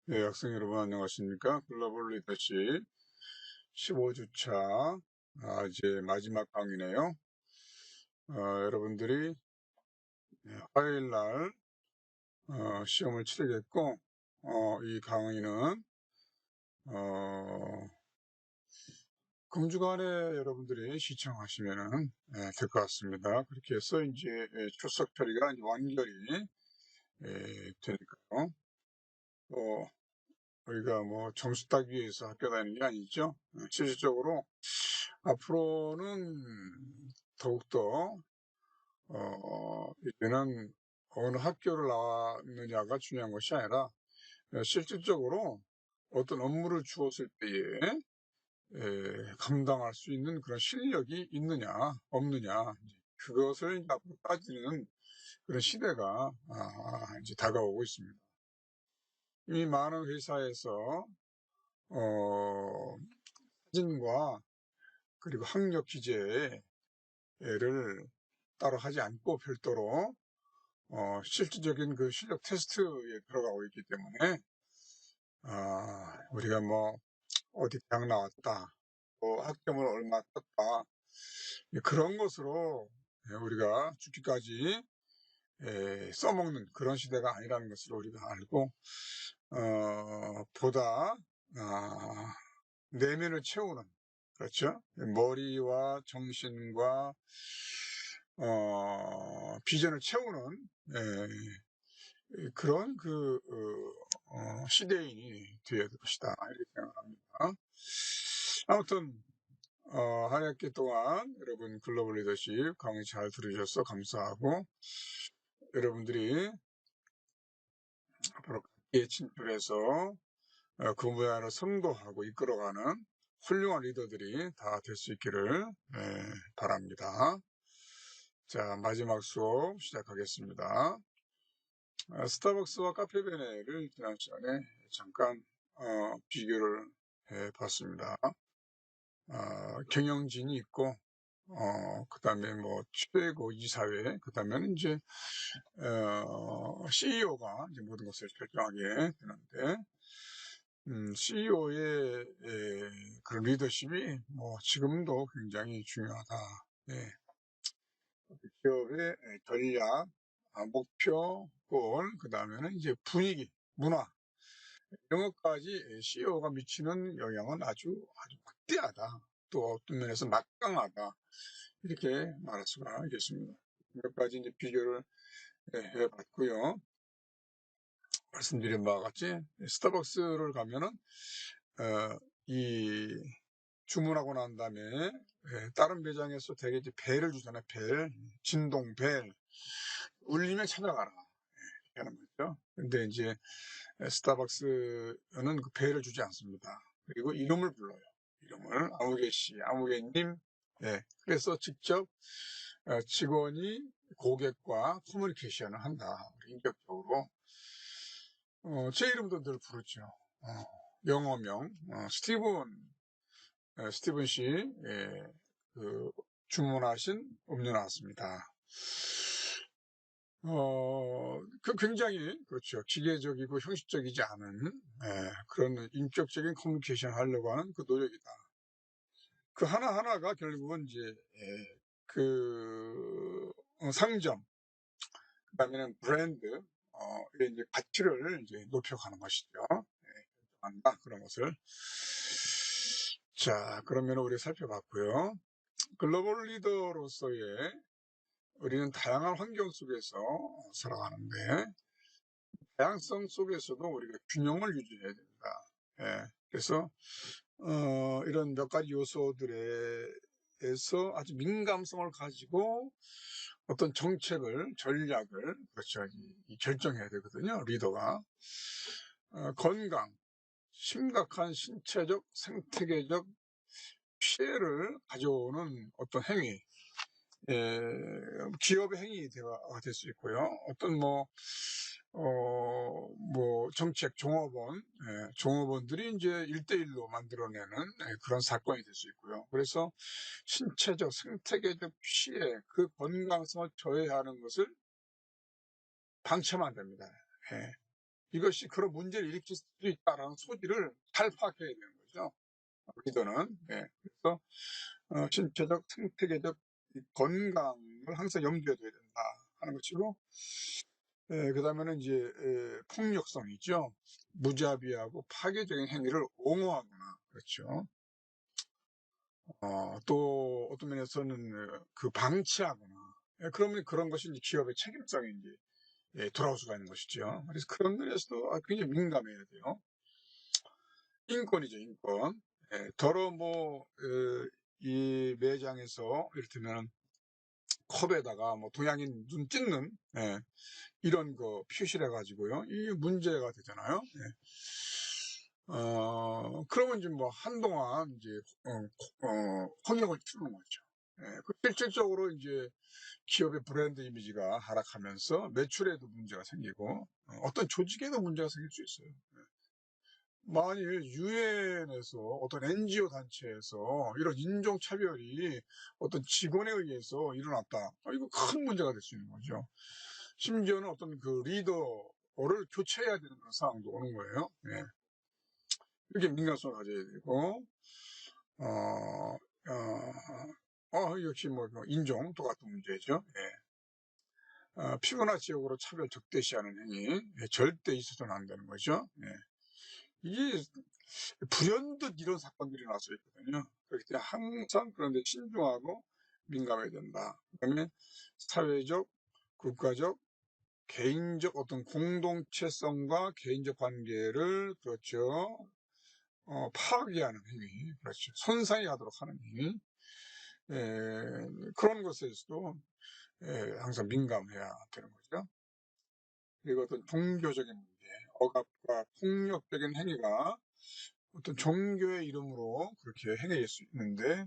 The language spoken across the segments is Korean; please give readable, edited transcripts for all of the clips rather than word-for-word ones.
네, 학생 여러분 안녕하십니까? 글로벌 리더십 15주차 이제 마지막 강의네요. 여러분들이 화요일 날 시험을 치르겠고 이 강의는 금주간에 여러분들이 시청하시면은 될 것 같습니다. 그렇게 해서 이제 출석 처리가 이제 완결이 되니까요. 우리가 뭐 점수 따기 위해서 학교 다니는 게 아니죠. 실질적으로 앞으로는 더욱더 이제는 어느 학교를 나왔느냐가 중요한 것이 아니라 실질적으로 어떤 업무를 주었을 때에 감당할 수 있는 그런 실력이 있느냐 없느냐, 그것을 이제 앞으로 따지는 그런 시대가 이제 다가오고 있습니다. 이미 많은 회사에서 사진과 그리고 학력 기재를 따로 하지 않고 별도로 실질적인 그 실력 테스트에 들어가고 있기 때문에 우리가 뭐 어디 대학 나왔다, 또 학점을 얼마 땄다, 그런 것으로 우리가 죽기까지 써먹는 그런 시대가 아니라는 것을 우리가 알고 보다 내면을 채우는, 그렇죠? 머리와 정신과 비전을 채우는 그런 시대인이 되어야 될 것이다, 이렇게 생각합니다. 아무튼 한 학기 동안 여러분 글로벌 리더십 강의 잘 들으셔서 감사하고, 여러분들이 앞으로 각기에 진출해서 그 분야를 선도하고 이끌어가는 훌륭한 리더들이 다 될 수 있기를 바랍니다. 자, 마지막 수업 시작하겠습니다. 스타벅스와 카페베네를 지난 시간에 잠깐 비교를 해봤습니다. 경영진이 있고, 그 다음에 뭐 최고 이사회, 그 다음에는 이제 CEO가 이제 모든 것을 결정하게 되는데, CEO의 그런 리더십이 뭐 지금도 굉장히 중요하다. 기업의 전략, 목표, 골, 그 다음에는 이제 분위기, 문화, 이런 것까지 CEO가 미치는 영향은 아주 막대하다. 또 어떤 면에서 막강하다, 이렇게 말할 수가 있겠습니다. 몇 가지 이제 비교를 해봤고요. 말씀드린 바와 같이 스타벅스를 가면은 이 주문하고 난 다음에 다른 매장에서 되게 이제 벨을 주잖아요. 벨, 진동 벨, 울리면 찾아가라, 이렇게 하는 거죠. 근데 이제 스타벅스는 그 벨을 주지 않습니다. 그리고 이름을 불러요. 이름을 아무개 씨, 아무개님. 그래서 직접 직원이 고객과 커뮤니케이션을 한다, 인격적으로. 제 이름도 늘 부르죠. 영어명 스티븐 씨, 주문하신 음료 나왔습니다. 굉장히, 그렇죠, 기계적이고 형식적이지 않은 그런 인격적인 커뮤니케이션 하려고 하는 그 노력이다. 그 하나하나가 결국은 이제 상점, 그 다음에는 브랜드, 이제 가치를 이제 높여가는 것이죠. 한다, 그런 것을. 자, 그러면 우리 살펴봤고요. 글로벌 리더로서의 우리는 다양한 환경 속에서 살아가는데, 다양성 속에서도 우리가 균형을 유지해야 됩니다. 그래서 이런 몇 가지 요소들에서 아주 민감성을 가지고 어떤 정책을, 전략을, 그렇죠, 결정해야 되거든요, 리더가. 건강, 심각한 신체적, 생태계적 피해를 가져오는 어떤 행위, 기업의 행위가 될 수 있고요. 어떤 정책, 종업원들이 이제 1대1로 만들어내는 그런 사건이 될 수 있고요. 그래서 신체적, 생태계적 피해, 그 건강성을 저해하는 것을 방치하면 안 됩니다. 이것이 그런 문제를 일으킬 수 있다라는 소지를 잘 파악해야 되는 거죠. 리더는. 예. 그래서 신체적, 생태계적 건강을 항상 염두에 둬야 된다 하는 것이고, 예, 그다음에는 이제 폭력성이죠. 무자비하고 파괴적인 행위를 옹호하거나, 그렇죠. 또 어떤 면에서는 그 방치하거나, 예, 그러면 그런 것이 이제 기업의 책임성이 이제 돌아올 수가 있는 것이죠. 그래서 그런 면에서도 굉장히 민감해야 돼요. 인권이죠, 인권. 예, 더러 이 매장에서 이를테면 컵에다가 뭐 동양인 눈 찍는, 예, 이런 거 표시를 해가지고요. 이게 문제가 되잖아요. 예. 그러면 이제 뭐 한동안 이제 홍역을 키우는 거죠. 예, 그 실질적으로 이제 기업의 브랜드 이미지가 하락하면서 매출에도 문제가 생기고 어떤 조직에도 문제가 생길 수 있어요. 만일 유엔에서 어떤 NGO 단체에서 이런 인종차별이 어떤 직원에 의해서 일어났다. 이거 큰 문제가 될 수 있는 거죠. 심지어는 어떤 그 리더를 교체해야 되는 그런 상황도 오는 거예요. 예. 이렇게 민감성을 가져야 되고, 어, 역시 뭐 인종 똑같은 문제죠. 예. 피부나 지역으로 차별 적대시하는 행위, 예, 절대 있어서는 안 되는 거죠. 예. 이게 불현듯 이런 사건들이 나서 있거든요. 그렇기 때문에 항상 그런데 신중하고 민감해야 된다. 그다음에 사회적, 국가적, 개인적 어떤 공동체성과 개인적 관계를, 그렇죠, 파괴하는 행위, 그렇죠, 손상이 가도록 하는 행위, 그런 것에서도 항상 민감해야 되는 거죠. 그리고 어떤 종교적인 문제, 억압과 폭력적인 행위가 어떤 종교의 이름으로 그렇게 행해질 수 있는데,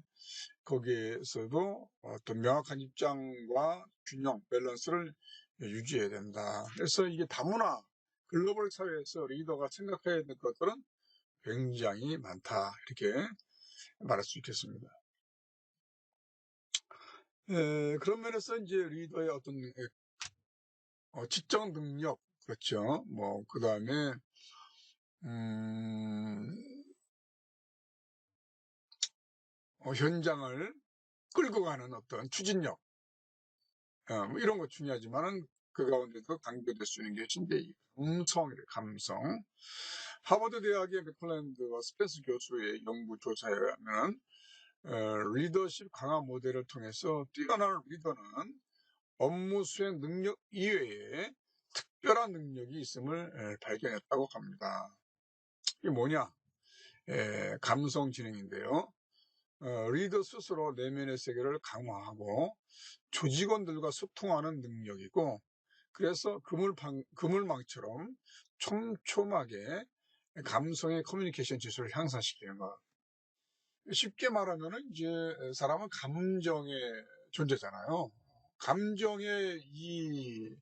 거기에서도 어떤 명확한 입장과 균형, 밸런스를 유지해야 된다. 그래서 이게 다문화, 글로벌 사회에서 리더가 생각해야 될 것들은 굉장히 많다. 이렇게 말할 수 있겠습니다. 그런 면에서 이제 리더의 어떤 지적 능력, 그렇죠. 뭐, 그 다음에, 현장을 끌고 가는 어떤 추진력, 뭐 이런 거 중요하지만은 그 가운데서 강조될 수 있는 게 진짜 이 감성. 하버드 대학의 맥클랜드와 스펜스 교수의 연구 조사에 의하면 리더십 강화 모델을 통해서 뛰어난 리더는 업무 수행 능력 이외에 특별한 능력이 있음을 발견했다고 합니다. 이게 뭐냐? 감성 지능인데요. 리더 스스로 내면의 세계를 강화하고 조직원들과 소통하는 능력이고, 그래서 그물망처럼 촘촘하게 감성의 커뮤니케이션 지수를 향상시키는 것. 쉽게 말하면은 이제 사람은 감정의 존재잖아요. 감정의 이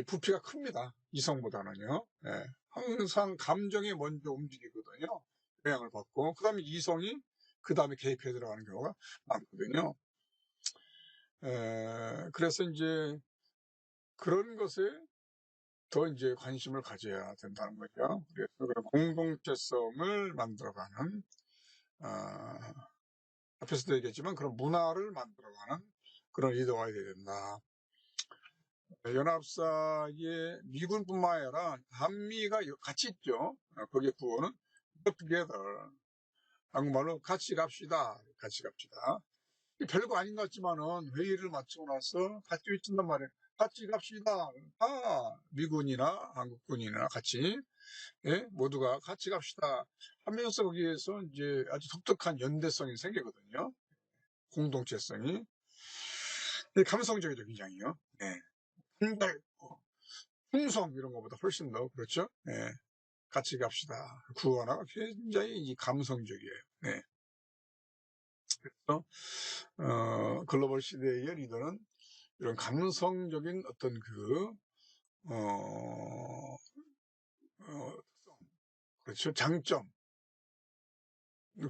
부피가 큽니다. 이성보다는요. 예. 항상 감정이 먼저 움직이거든요. 영향을 받고, 그 다음에 이성이 그 다음에 개입해 들어가는 경우가 많거든요. 그래서 이제 그런 것에 더 이제 관심을 가져야 된다는 거죠. 그래서 그런 공동체성을 만들어가는, 앞에서도 얘기했지만 그런 문화를 만들어가는 그런 리더가 돼야 된다. 연합사의 미군뿐만 아니라 한미가 같이 있죠. 거기에 구호는 together. 한국말로 같이 갑시다. 같이 갑시다. 별거 아닌 것 같지만은 회의를 마치고 나서 같이 외친단 말이에요. 같이 갑시다. 미군이나 한국군이나 같이, 예? 모두가 같이 갑시다 하면서 거기에서 이제 아주 독특한 연대성이 생기거든요. 공동체성이. 감성적이죠, 굉장히요. 예. 풍성 이런 것보다 훨씬 더, 그렇죠. 예. 같이 갑시다. 구호하나가 굉장히 이 감성적이에요. 네. 그래서 글로벌 시대의 리더는 이런 감성적인 어떤 그 특성, 그렇죠, 장점,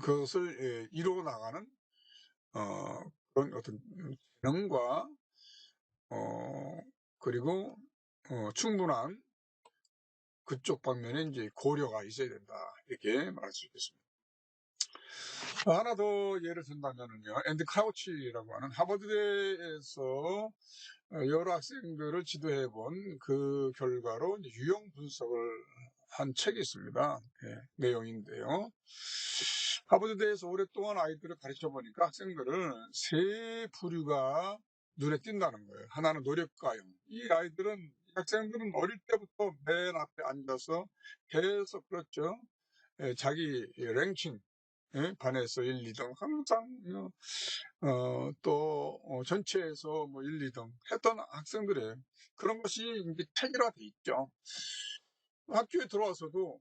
그것을 이루어 나가는 그런 어떤 재능과 그리고 충분한 그쪽 방면에 이제 고려가 있어야 된다. 이렇게 말할 수 있겠습니다. 하나 더 예를 든다면은요, 앤디 크라우치라고 하는 하버드대에서 여러 학생들을 지도해 본 그 결과로 이제 유형 분석을 한 책이 있습니다. 예, 내용인데요. 하버드대에서 오랫동안 아이들을 가르쳐 보니까 학생들을 세 부류가 눈에 띈다는 거예요. 하나는 노력가형. 이 학생들은 어릴 때부터 맨 앞에 앉아서 계속 그렇죠. 예, 자기 랭킹, 예, 반에서 1, 2등 항상 전체에서 뭐 1, 2등 했던 학생들의 그런 것이 이제 체계화돼 있죠. 학교에 들어와서도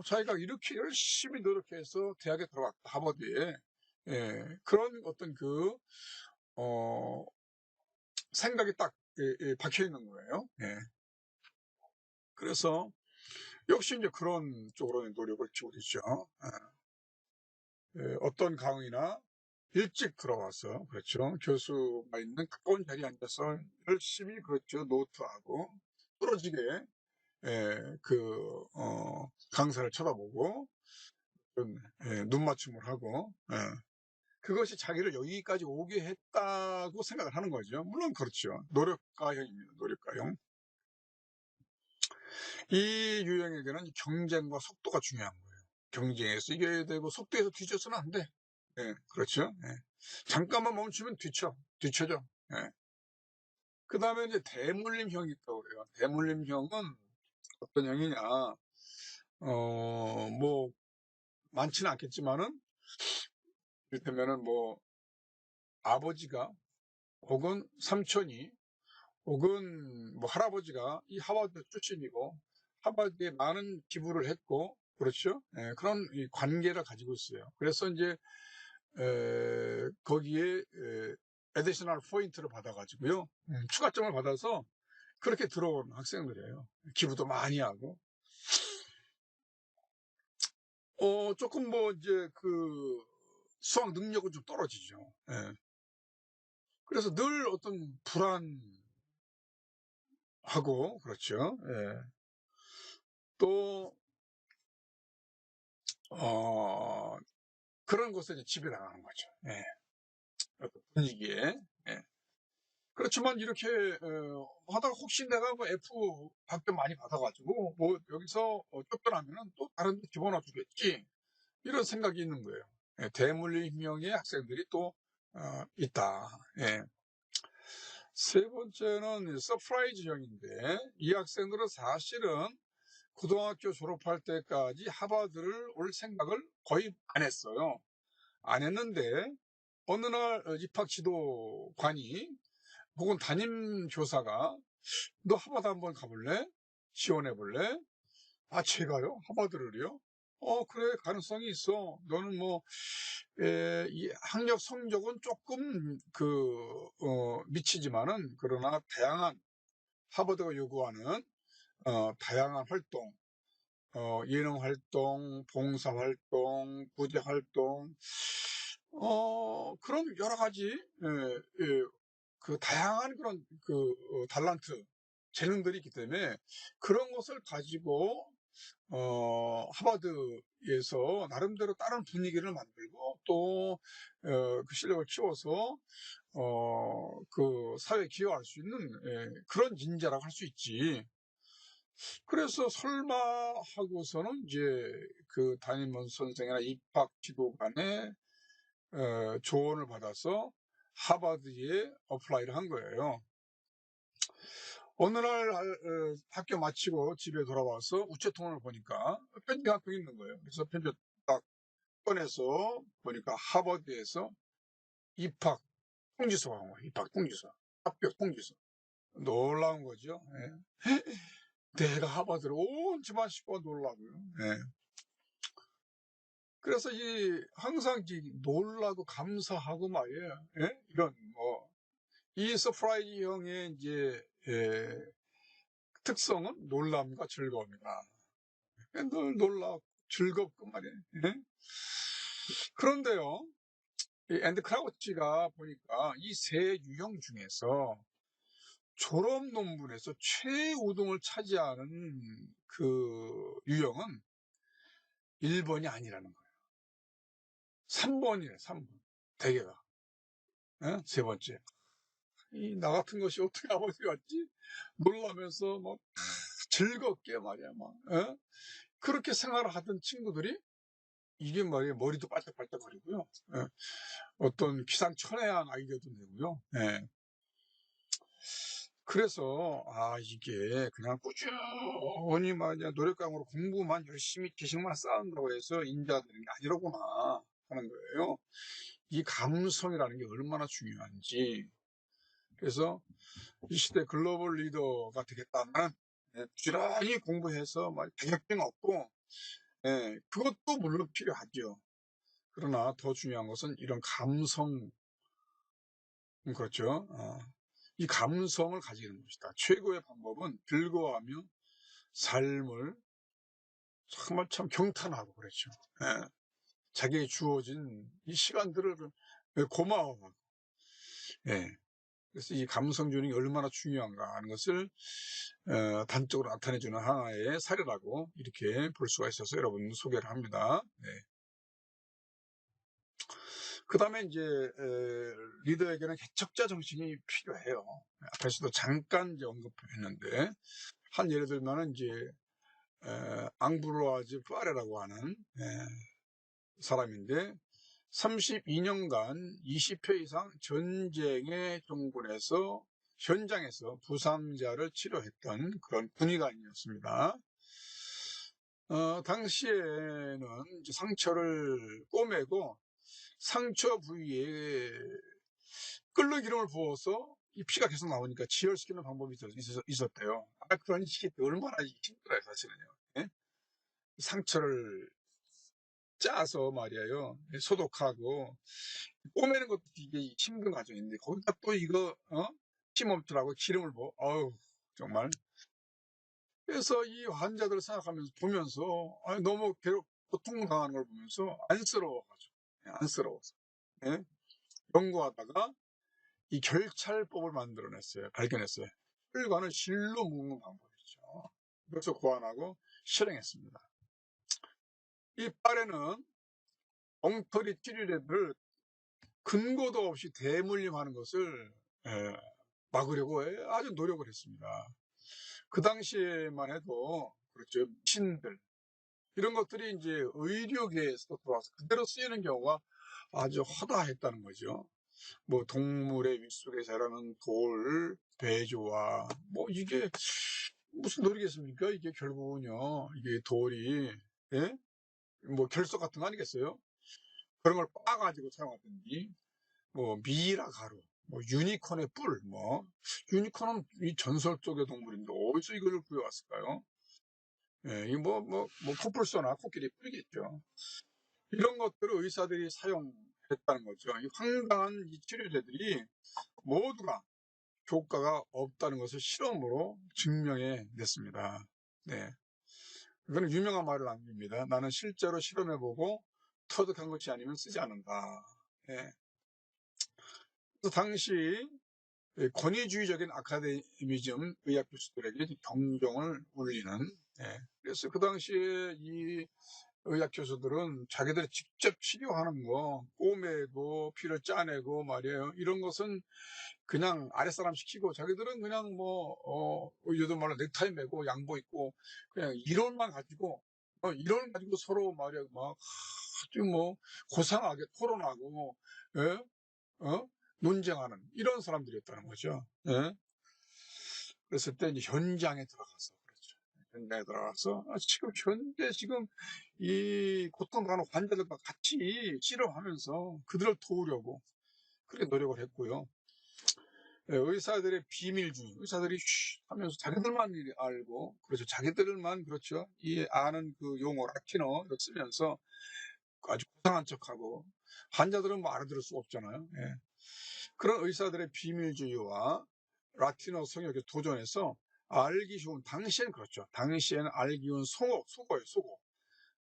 자기가 이렇게 열심히 노력해서 대학에 들어갔다, 하버드에. 예, 그런 어떤 어, 생각이 딱 박혀 있는 거예요. 예. 그래서 역시 이제 그런 쪽으로 노력을 키우고 있죠. 예, 어떤 강의나 일찍 들어와서, 그렇죠. 교수가 있는 가까운 자리에 앉아서 열심히, 그렇죠. 노트하고 부러지게, 예, 강사를 쳐다보고, 눈 맞춤을 하고, 예. 그것이 자기를 여기까지 오게 했다고 생각을 하는 거죠. 물론 그렇죠. 노력가형입니다. 노력가형. 이 유형에게는 경쟁과 속도가 중요한 거예요. 경쟁에서 이겨야 되고 속도에서 뒤져서는 안 돼. 예, 그렇죠. 예. 잠깐만 멈추면 뒤쳐져. 예. 그 다음에 이제 대물림형이 있다고 그래요. 대물림형은 어떤 형이냐, 뭐, 많지는 않겠지만은, 이를테면은 뭐, 아버지가, 혹은 삼촌이, 혹은 뭐, 할아버지가 이 하버드 출신이고, 하버드에 많은 기부를 했고, 그렇죠? 예, 그런 이 관계를 가지고 있어요. 그래서 이제, 거기에, 에디셔널 포인트를 받아가지고요. 추가점을 받아서 그렇게 들어온 학생들이에요. 기부도 많이 하고. 조금 뭐, 이제 수학 능력은 좀 떨어지죠. 예. 그래서 늘 어떤 불안하고, 그렇죠. 예. 또, 그런 것에 이제 집에 나가는 거죠. 예. 어떤 분위기에. 예. 그렇지만 이렇게, 하다가 혹시 내가 뭐 F 학점 많이 받아가지고, 뭐, 여기서 쫓겨나면은 또 다른 데 집어넣어 주겠지. 이런 생각이 있는 거예요. 예, 대물림형의 학생들이 또 있다. 예. 세 번째는 서프라이즈형인데, 이 학생들은 사실은 고등학교 졸업할 때까지 하버드를 올 생각을 거의 안 했어요. 안 했는데 어느 날 입학 지도관이 혹은 담임 교사가 너 하버드 한번 가볼래? 지원해 볼래? 아, 제가요? 하버드를요? 그래, 가능성이 있어. 너는 뭐, 이 학력 성적은 조금, 미치지만은, 그러나 다양한, 하버드가 요구하는, 다양한 활동, 예능 활동, 봉사 활동, 부재 활동, 그런 여러 가지, 다양한 그런, 달란트, 재능들이 있기 때문에 그런 것을 가지고 하버드에서 나름대로 다른 분위기를 만들고 또, 그 실력을 키워서, 사회에 기여할 수 있는, 그런 인재라고 할 수 있지. 그래서 설마 하고서는 이제 그 담임 선생이나 입학 지도관의, 조언을 받아서 하버드에 어플라이를 한 거예요. 어느 날 학교 마치고 집에 돌아와서 우체통을 보니까 편지가 한 통 있는 거예요. 그래서 편지 딱 꺼내서 보니까 하버드에서 입학 통지서가 온 거예요. 입학 통지서, 합격 통지서. 놀라운 거죠. 예. 내가 하버드를 온 집안 식구가 놀라고요. 예. 그래서 항상 놀라고 감사하고 말이에요. 예? 이런 이 서프라이즈형의 이제 특성은 놀람과 즐거움이다. 늘 놀랍고 즐겁고 말이에요. 예? 그런데요, 이 앤드 크라우치가 보니까 이 세 유형 중에서 졸업 논문에서 최우등을 차지하는 그 유형은 1번이 아니라는 거예요. 3번이래, 3번. 대개가. 예? 세 번째. 나 같은 것이 어떻게 아버지 같지? 놀라면서 막 즐겁게 말이야, 막. 예? 그렇게 생활을 하던 친구들이 이게 말이야, 머리도 빨딱빨딱거리고요. 예. 어떤 기상천외한 아이디어도 내고요. 예. 그래서 이게 그냥 꾸준히 말이야 노력감으로 공부만 열심히 지식만 쌓는다고 해서 인자가 되는 게 아니라구나 하는 거예요. 이 감성이라는 게 얼마나 중요한지. 그래서 이 시대 글로벌 리더가 되겠다면 부지런히 공부해서 막 자격증 얻고, 그것도 물론 필요하죠. 그러나 더 중요한 것은 이런 감성, 그렇죠. 이 감성을 가지는 것이다. 최고의 방법은 즐거워하며 삶을 정말 참 경탄하고 그렇죠. 자기에게 주어진 이 시간들을 고마워하고, 그래서 이 감성 주는 게 얼마나 중요한가 하는 것을 단적으로 나타내주는 하나의 사례라고 이렇게 볼 수가 있어서 여러분 소개를 합니다. 그 다음에 이제 리더에게는 개척자 정신이 필요해요. 앞에서도 잠깐 이제 언급했는데, 한 예를 들면은 이제 앙브로아즈 파레라고 하는 사람인데 32년간 20회 이상 전쟁의 종군에서 현장에서 부상자를 치료했던 그런 군의관이었습니다. 당시에는 이제 상처를 꼬매고 상처 부위에 끓는 기름을 부어서 이 피가 계속 나오니까 지혈시키는 방법이 있었대요. 그런 시기 때 얼마나 힘들어요, 사실은요. 예? 상처를 짜서 말이에요. 소독하고 꼬매는 것도 이게 힘든 과정인데 거기다 또 이거 힘없더라고 기름을 부어. 정말. 그래서 이 환자들을 생각하면서 보면서 너무 고통당하는 걸 보면서 안쓰러워가지고, 안쓰러워서 연구하다가 이 결찰법을 발견했어요. 혈관을 실로 묶는 방법이죠. 그래서 고안하고 실행했습니다. 이 빨에는 엉터리 찌르레들을 근거도 없이 대물림하는 것을 막으려고 아주 노력을 했습니다. 그 당시에만 해도 그렇죠, 미신들 이런 것들이 이제 의료계에서 들어와서 그대로 쓰이는 경우가 아주 허다했다는 거죠. 뭐 동물의 윗속에 자라는 돌, 배조와 뭐 이게 무슨 놀이겠습니까? 이게 결국은요, 이게 돌이 뭐 결석 같은 거 아니겠어요? 그런 걸 빻아가지고 사용하든지, 뭐 미이라 가루, 뭐 유니콘의 뿔, 유니콘은 이 전설 쪽의 동물인데 어디서 이걸 구해왔을까요? 이 코뿔소나 코끼리 뿔이겠죠. 이런 것들을 의사들이 사용했다는 거죠. 이 황당한 이 치료제들이 모두가 효과가 없다는 것을 실험으로 증명해냈습니다. 이거는 유명한 말을 남깁니다. 나는 실제로 실험해보고 터득한 것이 아니면 쓰지 않는다. 그래서 당시 권위주의적인 아카데미즘 의학 교수들에게 경종을 울리는, 그래서 그 당시에 이 의학 교수들은 자기들이 직접 치료하는 거, 꼬매고 피를 짜내고 말이에요. 이런 것은 그냥 아랫사람 시키고 자기들은 그냥 요즘 말로 넥타이 매고 양복 입고 그냥 이론만 가지고 서로 말이야 막 아주 고상하게 토론하고 논쟁하는 이런 사람들이었다는 거죠. 그랬을 때 이제 현장에 들어가서 그렇죠. 현장에 들어가서 지금 이 고통당하는 환자들과 같이 치료하면서 그들을 도우려고 그렇게 노력을 했고요. 의사들의 비밀주의, 의사들이 하면서 자기들만 알고, 그렇죠. 자기들만, 그렇죠. 이 아는 그 용어, 라틴어 쓰면서 아주 고상한 척하고, 환자들은 알아들을 수가 없잖아요. 그런 의사들의 비밀주의와 라틴어 성역에 도전해서 알기 쉬운, 당시엔 그렇죠. 당시에는 알기 쉬운 속어예요, 속어.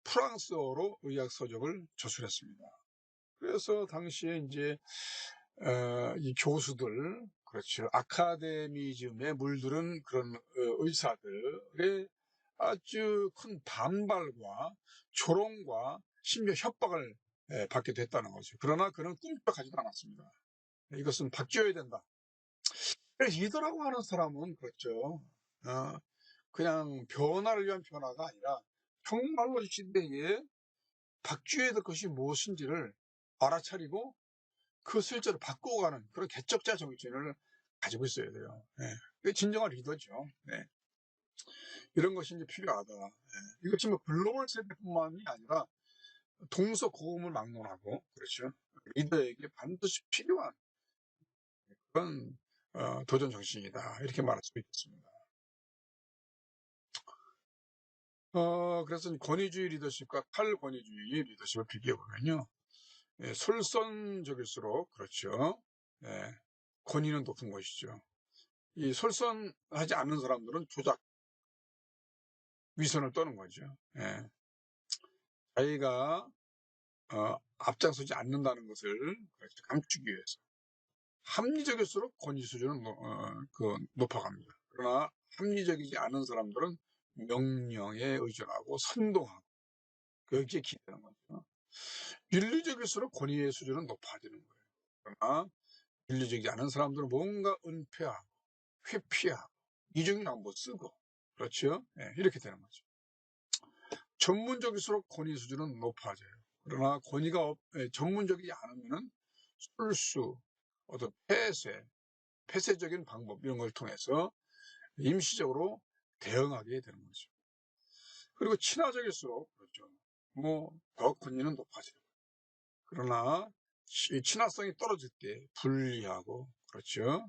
프랑스어로 의학 서적을 저술했습니다. 그래서 당시에 이제 이 교수들, 그렇죠. 아카데미즘에 물들은 그런 의사들의 아주 큰 반발과 조롱과 심지어 협박을 받게 됐다는 거죠. 그러나 그는 꿈쩍하지도 않았습니다. 이것은 바뀌어야 된다. 리더라고 하는 사람은 그렇죠. 그냥 변화를 위한 변화가 아니라 정말로 이 시대에 바뀌어야 될 것이 무엇인지를 알아차리고 그 실제로 바꾸어가는 그런 개척자 정신을 가지고 있어야 돼요. 그게 진정한 리더죠. 이런 것이 이제 필요하다. 이것이 뭐 글로벌 세대뿐만이 아니라 동서고금을 막론하고, 그렇죠. 리더에게 반드시 필요한 그런 도전 정신이다. 이렇게 말할 수 있겠습니다. 그래서 권위주의 리더십과 탈권위주의 리더십을 비교해 보면요. 솔선적일수록, 그렇죠. 권위는 높은 것이죠. 이 솔선하지 않는 사람들은 조작, 위선을 떠는 거죠. 자기가 앞장서지 않는다는 것을 그렇죠. 감추기 위해서. 합리적일수록 권위 수준은 높아갑니다. 그러나 합리적이지 않은 사람들은 명령에 의존하고 선동하고 여기에 기대는 거죠. 윤리적일수록 권위의 수준은 높아지는 거예요. 그러나 윤리적이지 않은 사람들은 뭔가 은폐하고 회피하고 이중용도 쓰고, 그렇죠? 이렇게 되는 거죠. 전문적일수록 권위 수준은 높아져요. 그러나 권위가 전문적이지 않으면은 술수, 어떤 폐쇄적인 방법 이런 걸 통해서 임시적으로 대응하게 되는 거죠. 그리고 친화적일수록, 그렇죠. 더 권위는 높아져요. 그러나 친화성이 떨어질 때 불리하고, 그렇죠.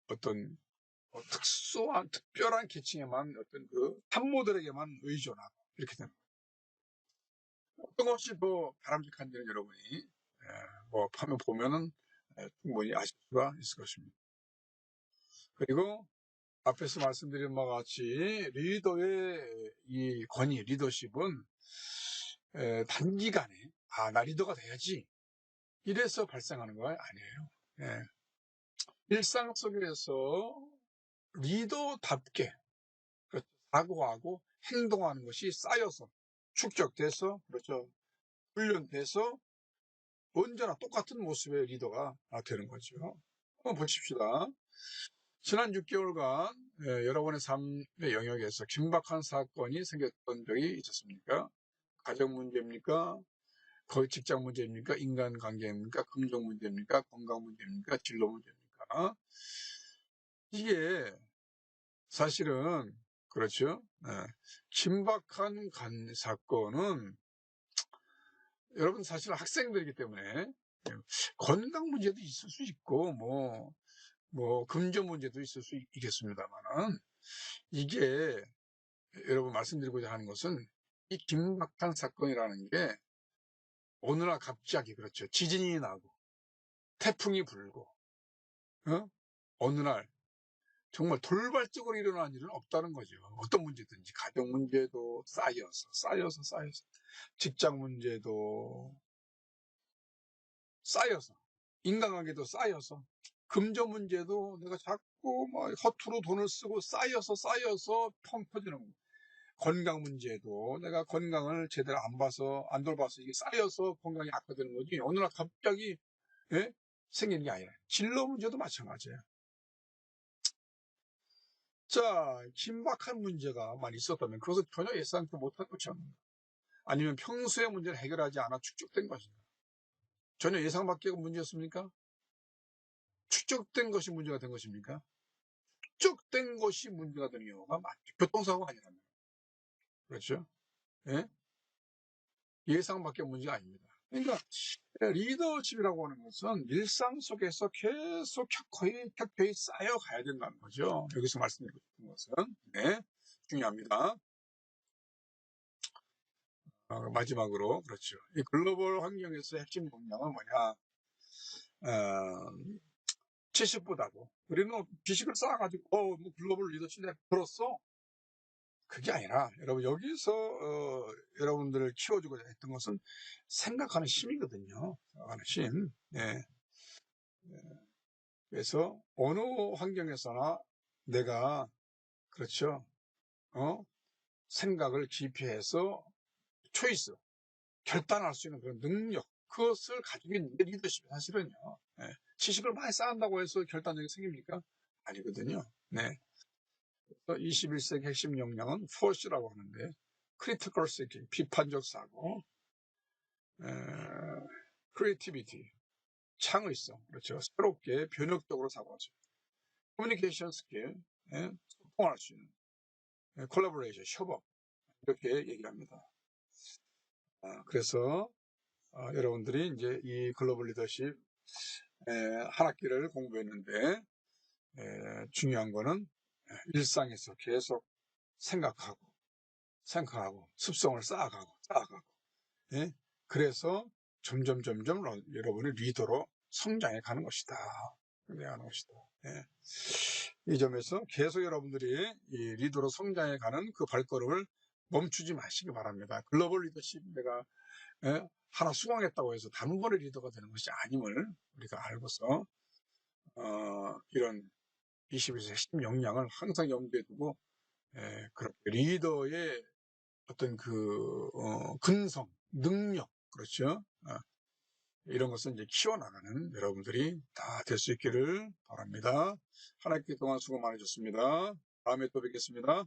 어떤 특수한 특별한 계층에만 어떤 그 산모들에게만 의존하고 이렇게 되는 거예요. 어떤 것이 더 바람직한지는 여러분이 하면 보면은 충분히 아실 수가 있을 것입니다. 그리고 앞에서 말씀드린 바와 같이 리더의 이 권위, 리더십은 단기간에 나 리더가 돼야지 이래서 발생하는 거 아니에요. 일상 속에서 리더답게 그렇죠. 사고하고 행동하는 것이 쌓여서 축적돼서, 그렇죠. 훈련돼서 언제나 똑같은 모습의 리더가 되는 거죠. 한번 보십시다. 지난 6개월간 여러분의 삶의 영역에서 긴박한 사건이 생겼던 적이 있었습니까? 가정 문제입니까? 거의 직장 문제입니까? 인간관계입니까? 금전 문제입니까? 건강 문제입니까? 진로 문제입니까? 이게 사실은, 그렇죠. 긴박한 사건은 여러분 사실 학생들이기 때문에 건강 문제도 있을 수 있고 금전 문제도 있을 수 있겠습니다만은, 이게 여러분 말씀드리고자 하는 것은 이 긴박한 사건이라는 게 어느 날 갑자기, 그렇죠. 지진이 나고 태풍이 불고 어느 날 정말 돌발적으로 일어나는 일은 없다는 거죠. 어떤 문제든지 가정 문제도 쌓여서 직장 문제도 쌓여서 인간관계도 쌓여서 금전 문제도 내가 자꾸 허투루 돈을 쓰고 쌓여서 펑 퍼지는 거예요. 건강 문제도 내가 건강을 제대로 안 돌봐서 이게 쌓여서 건강이 악화되는 거지 어느 날 갑자기 생기는 게 아니라 진로 문제도 마찬가지예요. 자, 긴박한 문제가 많이 있었다면 그것을 전혀 예상치 못한 것이었는가? 아니면 평소의 문제를 해결하지 않아 축적된 것인가? 전혀 예상 밖의 문제였습니까? 축적된 것이 문제가 된 것입니까? 축적된 것이 문제가 된 경우가 많죠. 교통사고가 아니라면. 그렇죠? 예상 밖의 문제가 아닙니다. 그러니까 리더십이라고 하는 것은 일상 속에서 계속 켜켜이 쌓여가야 된다는 거죠. 여기서 말씀드리고 싶은 것은 중요합니다. 마지막으로, 그렇죠. 이 글로벌 환경에서 핵심 역량은 뭐냐? 70보다고. 우리는 지식을 쌓아가지고, 글로벌 리더십 내가 들었어. 그게 아니라, 여러분, 여기서, 여러분들을 키워주고자 했던 것은 생각하는 힘이거든요. 생각하는 힘. 그래서 어느 환경에서나 내가 그렇죠. 생각을 기피해서 초이스, 결단할 수 있는 그런 능력, 그것을 가지고 있는 게 리더십이 사실은요. 지식을 많이 쌓는다고 해서 결단력이 생깁니까? 아니거든요. 네. 21세기 핵심 역량은 force라고 하는데, critical thinking, 비판적 사고, creativity, 창의성, 그렇죠. 새롭게 변혁적으로 사고하죠. communication skill, 소통할 수 있는, collaboration, 협업, 이렇게 얘기합니다. 그래서 여러분들이 이제 이 글로벌 리더십 한 학기를 공부했는데 중요한 거는 일상에서 계속 생각하고 습성을 쌓아가고 그래서 점점 여러분이 리더로 성장해 가는 것이다. 이 점에서 계속 여러분들이 이 리더로 성장해 가는 그 발걸음을 멈추지 마시기 바랍니다. 글로벌 리더십 내가 하나 수강했다고 해서 단번에 리더가 되는 것이 아님을 우리가 알고서 이런 21세기 핵심 역량을 항상 염두에 두고 그렇게 리더의 어떤 그 근성, 능력, 그렇죠? 이런 것을 이제 키워나가는 여러분들이 다 될 수 있기를 바랍니다. 한 학기 동안 수고 많으셨습니다. 다음에 또 뵙겠습니다.